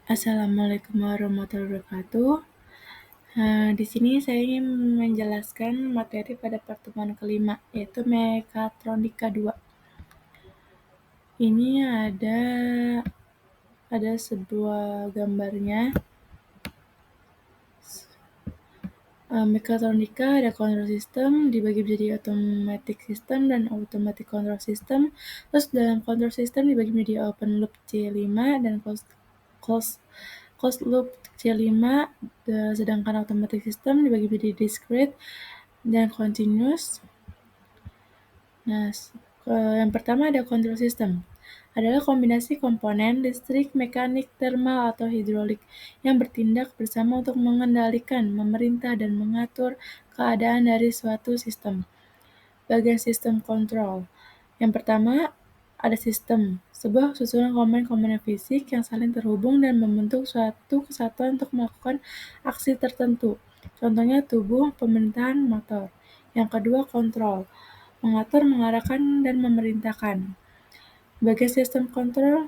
Assalamualaikum warahmatullahi wabarakatuh. Di sini saya ingin menjelaskan materi pada pertemuan kelima, yaitu Mekatronika 2. Ini ada sebuah gambarnya. Mekatronika ada control system, dibagi menjadi automatic system dan automatic control system. Terus dalam control system dibagi menjadi open loop C5 dan closed loop C5, sedangkan automatic system dibagi menjadi discrete dan continuous. Nah, yang pertama ada control system. Adalah kombinasi komponen listrik, mekanik, termal, atau hidrolik yang bertindak bersama untuk mengendalikan, memerintah, dan mengatur keadaan dari suatu sistem. Bagian sistem kontrol. Yang pertama, ada sistem, sebuah susunan komponen-komponen fisik yang saling terhubung dan membentuk suatu kesatuan untuk melakukan aksi tertentu. Contohnya tubuh, pemerintahan, motor. Yang kedua, kontrol, mengatur, mengarahkan, dan memerintahkan. Bagian sistem kontrol.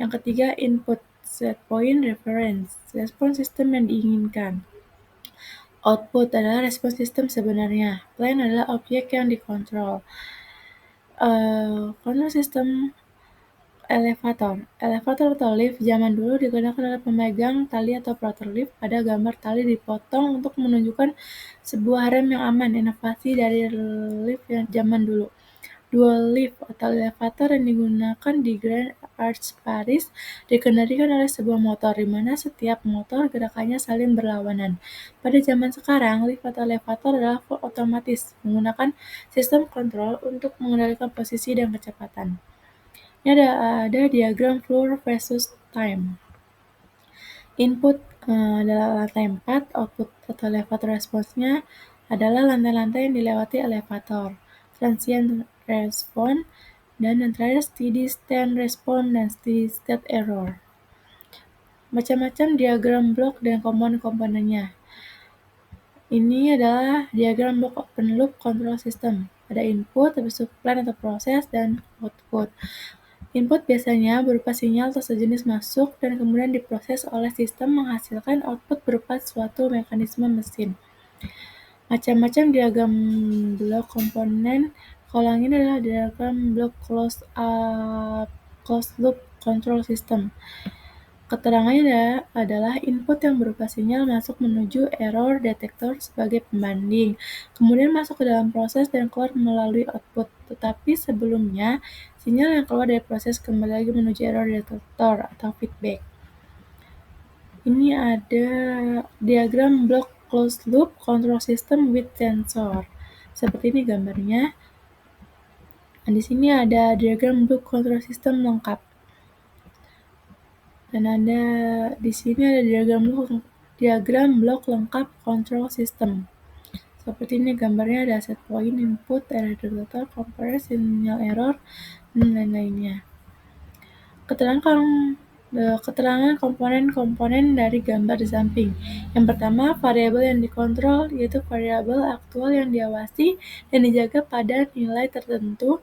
Yang ketiga, input, set point, reference, respon sistem yang diinginkan. Output adalah respon sistem sebenarnya. Plan adalah objek yang dikontrol. Kontrol sistem elevator. Elevator atau lift zaman dulu digunakan oleh pemegang tali atau operator lift. Pada gambar tali dipotong untuk menunjukkan sebuah rem yang aman, inovasi dari lift yang zaman dulu. Dual lift atau elevator yang digunakan di Grand Arch Paris dikendalikan oleh sebuah motor, di mana setiap motor gerakannya saling berlawanan. Pada zaman sekarang, lift atau elevator adalah full otomatis, menggunakan sistem kontrol untuk mengendalikan posisi dan kecepatan. Ini ada diagram floor versus time. Input adalah lantai 4, output atau elevator responsnya adalah lantai-lantai yang dilewati elevator. Transient respon, dan yang terakhir steady state response dan steady state error. Macam-macam diagram blok dan komponen-komponennya. Ini adalah diagram blok open loop control system. Ada input, habis itu plan atau proses, dan output. Input biasanya berupa sinyal atau sejenis masuk dan kemudian diproses oleh sistem menghasilkan output berupa suatu mekanisme mesin. Macam-macam diagram blok komponen. Kalau yang ini adalah diagram blok closed loop control system. Keterangannya adalah input yang berupa sinyal masuk menuju error detector sebagai pembanding, kemudian masuk ke dalam proses dan keluar melalui output. Tetapi sebelumnya, sinyal yang keluar dari proses kembali lagi menuju error detector atau feedback. Ini ada diagram block closed loop control system with sensor. Seperti ini gambarnya. Nah, di sini ada diagram block control system lengkap. Dan ada di sini ada diagram blok lengkap control system. Seperti ini gambarnya, ada set point, input, error detector, compress, sinyal error, dan lain-lainnya. Keterangan komponen-komponen dari gambar di samping. Yang pertama, variabel yang dikontrol, yaitu variabel aktual yang diawasi dan dijaga pada nilai tertentu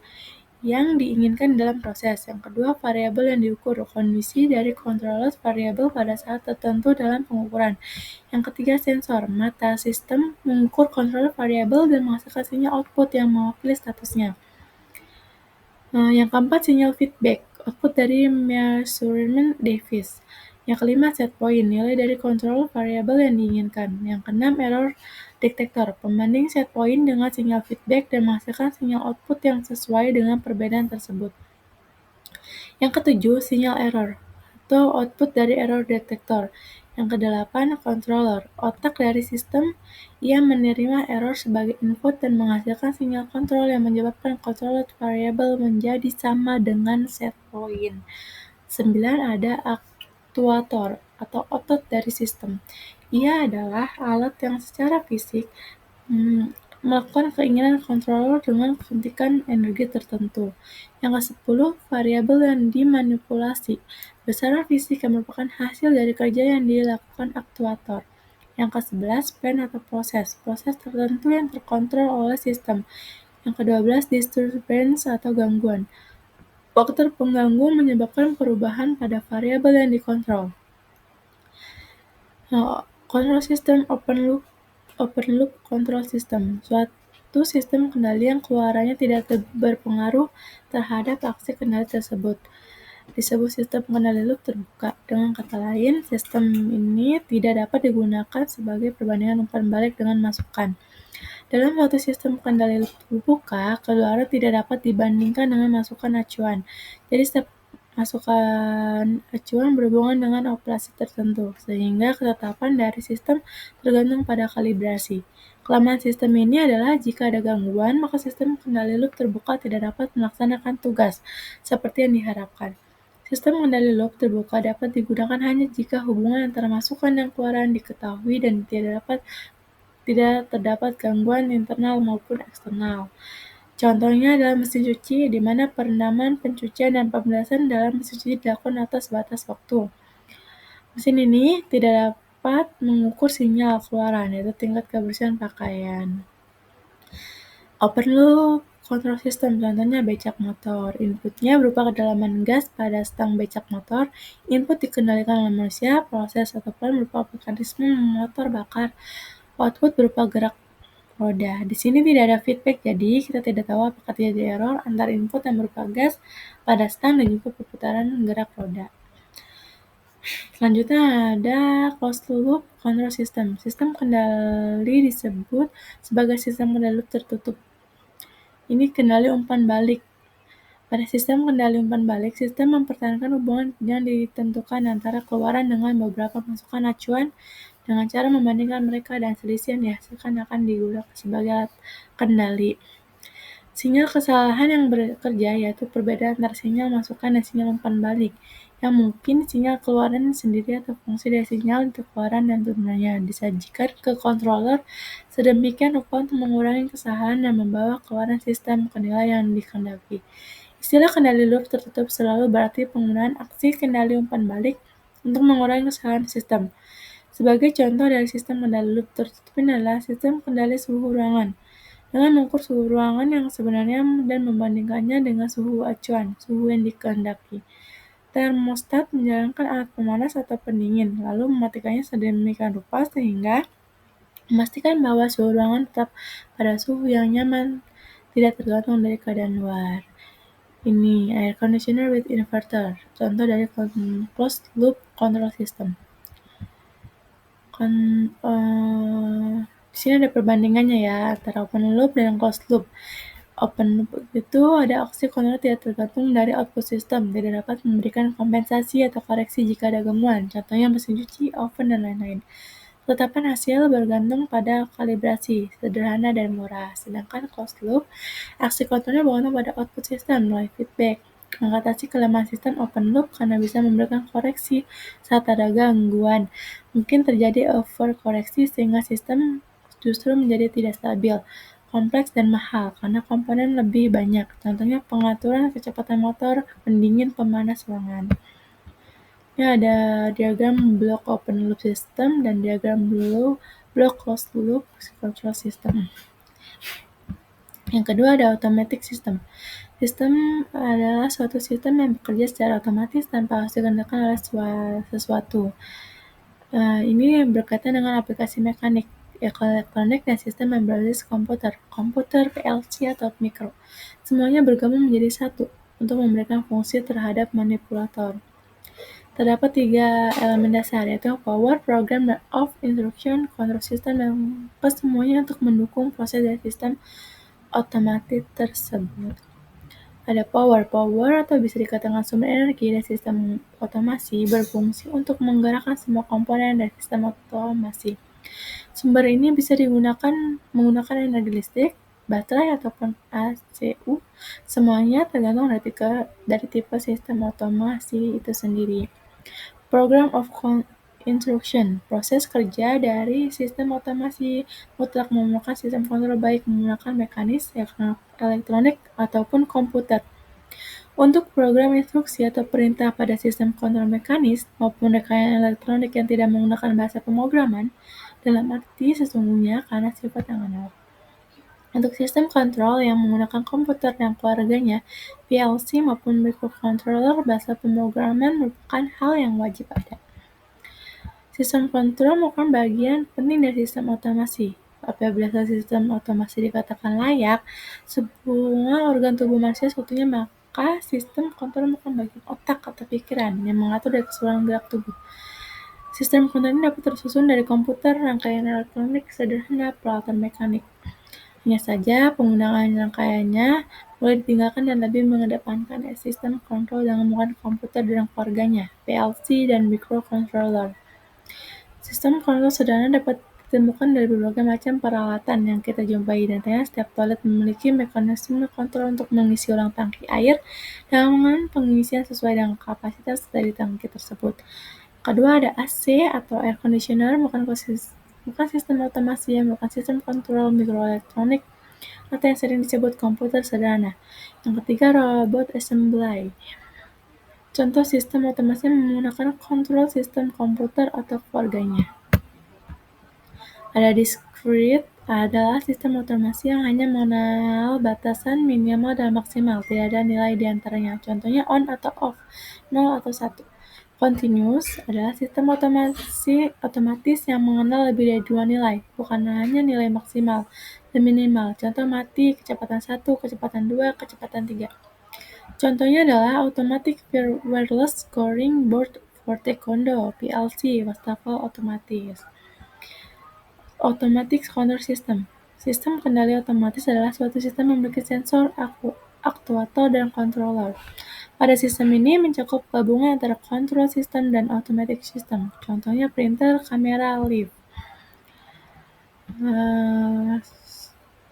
yang diinginkan dalam proses. Yang kedua, variabel yang diukur, kondisi dari controller variabel pada saat tertentu dalam pengukuran. Yang ketiga, sensor, mata sistem mengukur controller variabel dan menghasilkan sinyal output yang mewakili statusnya. Yang keempat, sinyal feedback, output dari measurement device. Yang kelima, set point, nilai dari control variabel yang diinginkan. Yang keenam, error detector, pembanding set point dengan sinyal feedback dan menghasilkan sinyal output yang sesuai dengan perbedaan tersebut. Yang ketujuh, sinyal error atau output dari error detector. Yang kedelapan, controller, otak dari sistem yang menerima error sebagai input dan menghasilkan sinyal kontrol yang menyebabkan controller variable menjadi sama dengan set point. 9, ada aktuator atau otot dari sistem. Ia adalah alat yang secara fisik melakukan keinginan controller dengan suntikan energi tertentu. Yang ke-10, variabel yang dimanipulasi, besaran fisik yang merupakan hasil dari kerja yang dilakukan aktuator. Yang ke-11, plan atau proses tertentu yang terkontrol oleh sistem. Yang ke-12, disturbance atau gangguan. Faktor pengganggu menyebabkan perubahan pada variabel yang dikontrol. Control system open loop control system, suatu sistem kendali yang keluarannya tidak berpengaruh terhadap aksi kendali tersebut. Disebut sistem kendali loop terbuka. Dengan kata lain, sistem ini tidak dapat digunakan sebagai perbandingan umpan balik dengan masukan. Dalam suatu sistem kendali loop terbuka, keluaran tidak dapat dibandingkan dengan masukan acuan. Jadi setiap masukan acuan berhubungan dengan operasi tertentu, sehingga ketetapan dari sistem tergantung pada kalibrasi. Kelemahan sistem ini adalah jika ada gangguan, maka sistem kendali loop terbuka tidak dapat melaksanakan tugas seperti yang diharapkan. Sistem kendali loop terbuka dapat digunakan hanya jika hubungan antara masukan dan keluaran diketahui dan tidak terdapat gangguan internal maupun eksternal. Contohnya adalah mesin cuci, di mana perendaman, pencucian, dan pemanasan dalam mesin cuci dilakukan atas batas waktu. Mesin ini tidak dapat mengukur sinyal keluaran, yaitu tingkat kebersihan pakaian. Open loop control system, contohnya becak motor. Inputnya berupa kedalaman gas pada stang becak motor. Input dikendalikan oleh manusia, proses atau peran berupa mekanisme motor bakar. Output berupa gerak roda. Di sini tidak ada feedback, jadi kita tidak tahu apakah terjadi error antara input yang berupa gas pada stang dan juga perputaran gerak roda. Selanjutnya ada closed loop control system. Sistem kendali disebut sebagai sistem kendali loop tertutup. Ini kendali umpan balik. Pada sistem kendali umpan balik, sistem mempertahankan hubungan yang ditentukan antara keluaran dengan beberapa masukan acuan dengan cara membandingkan mereka dan selisih yang dihasilkan akan digunakan sebagai alat kendali. Sinyal kesalahan yang bekerja yaitu perbedaan antara sinyal masukan dan sinyal umpan balik, yang mungkin sinyal keluaran sendiri atau fungsi dari sinyal untuk keluaran dan turunannya disajikan ke controller sedemikian rupa untuk mengurangi kesalahan dan membawa keluaran sistem kendali yang dikehendaki. Istilah kendali loop tertutup selalu berarti penggunaan aksi kendali umpan balik untuk mengurangi kesalahan sistem. Sebagai contoh dari sistem kendali loop tertutup ini adalah sistem kendali suhu ruangan. Dengan mengukur suhu ruangan yang sebenarnya dan membandingkannya dengan suhu acuan, suhu yang dikehendaki. Termostat menjalankan alat pemanas atau pendingin, lalu mematikannya sedemikian rupa sehingga memastikan bahwa suhu ruangan tetap pada suhu yang nyaman, tidak tergantung dari keadaan luar. Ini air conditioner with inverter, contoh dari closed loop control system. Di sini ada perbandingannya ya antara open loop dan closed loop. Open loop itu ada aksi kontrol tidak tergantung dari output sistem, tidak dapat memberikan kompensasi atau koreksi jika ada gangguan, contohnya mesin cuci, oven, dan lain-lain. Ketetapan hasil bergantung pada kalibrasi, sederhana dan murah. Sedangkan closed loop, aksi kontrolnya bergantung pada output sistem melalui feedback. Mengatasi kelemahan sistem open loop karena bisa memberikan koreksi saat ada gangguan. Mungkin terjadi overkoreksi sehingga sistem justru menjadi tidak stabil, kompleks dan mahal karena komponen lebih banyak. Contohnya pengaturan kecepatan motor, pendingin, pemanas ruangan. Ini ada diagram block open loop system dan diagram block closed loop control system. Yang kedua ada automatic system. Sistem adalah suatu sistem yang bekerja secara otomatis tanpa harus dikendalikan oleh sesuatu. Ini berkaitan dengan aplikasi mekanik, elektronik, dan sistem yang berbasis komputer, PLC, atau mikro. Semuanya bergabung menjadi satu untuk memberikan fungsi terhadap manipulator. Terdapat 3 elemen dasar, yaitu power, program, dan off instruction control system, dan kesemuanya untuk mendukung proses dari sistem otomatis tersebut. Ada power atau bisa dikatakan sumber energi dari sistem otomasi berfungsi untuk menggerakkan semua komponen dari sistem otomasi. Sumber ini bisa menggunakan energi listrik, baterai, ataupun ACU. Semuanya tergantung dari tipe sistem otomasi itu sendiri. Program of instruction, proses kerja dari sistem otomasi mutlak menggunakan sistem kontrol baik menggunakan mekanis, elektronik, ataupun komputer. Untuk program instruksi atau perintah pada sistem kontrol mekanis maupun rekanan elektronik yang tidak menggunakan bahasa pemrograman, dalam arti sesungguhnya karena sifat yang analog. Untuk sistem kontrol yang menggunakan komputer dan keluarganya, PLC maupun microcontroller, bahasa pemrograman merupakan hal yang wajib ada. Sistem kontrol merupakan bagian penting dari sistem otomasi. Apabila sistem otomasi dikatakan layak, semua organ tubuh manusia seutuhnya, maka sistem kontrol merupakan bagian otak atau pikiran yang mengatur dari keseluruhan gerak tubuh. Sistem kontrol ini dapat tersusun dari komputer, rangkaian elektronik sederhana, peralatan mekanik. Hanya saja, penggunaan rangkaiannya mulai ditinggalkan dan lebih mengedepankan sistem kontrol dengan menggunakan komputer dan keluarganya, PLC dan microcontroller. Sistem kontrol sederhana dapat ditemukan dari berbagai macam peralatan yang kita jumpai, dan ternyata setiap toilet memiliki mekanisme kontrol untuk mengisi ulang tangki air dengan pengisian sesuai dengan kapasitas dari tangki tersebut. Kedua, ada AC atau air conditioner, bukan sistem otomasi, yang merupakan sistem kontrol mikroelektronik atau yang sering disebut komputer sederhana. Yang ketiga, robot assembly. Contoh sistem otomasi menggunakan kontrol sistem komputer atau keluarganya. Ada discrete adalah sistem otomasi yang hanya mengenal batasan minimal dan maksimal, tidak ada nilai di antaranya. Contohnya on atau off, 0 atau 1. Continuous adalah sistem otomatis yang mengenal lebih dari dua nilai, bukan hanya nilai maksimal dan minimal. Contoh mati, kecepatan 1, kecepatan 2, kecepatan 3. Contohnya adalah Automatic Wireless Scoring Board for Taekwondo, PLC, wastafel otomatis. Automatic Control System. Sistem kendali otomatis adalah suatu sistem yang memiliki sensor, aktuator, dan controller. Pada sistem ini mencakup gabungan antara control system dan automatic system. Contohnya printer, kamera, lift.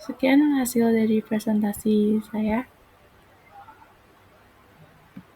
Sekian hasil dari presentasi saya.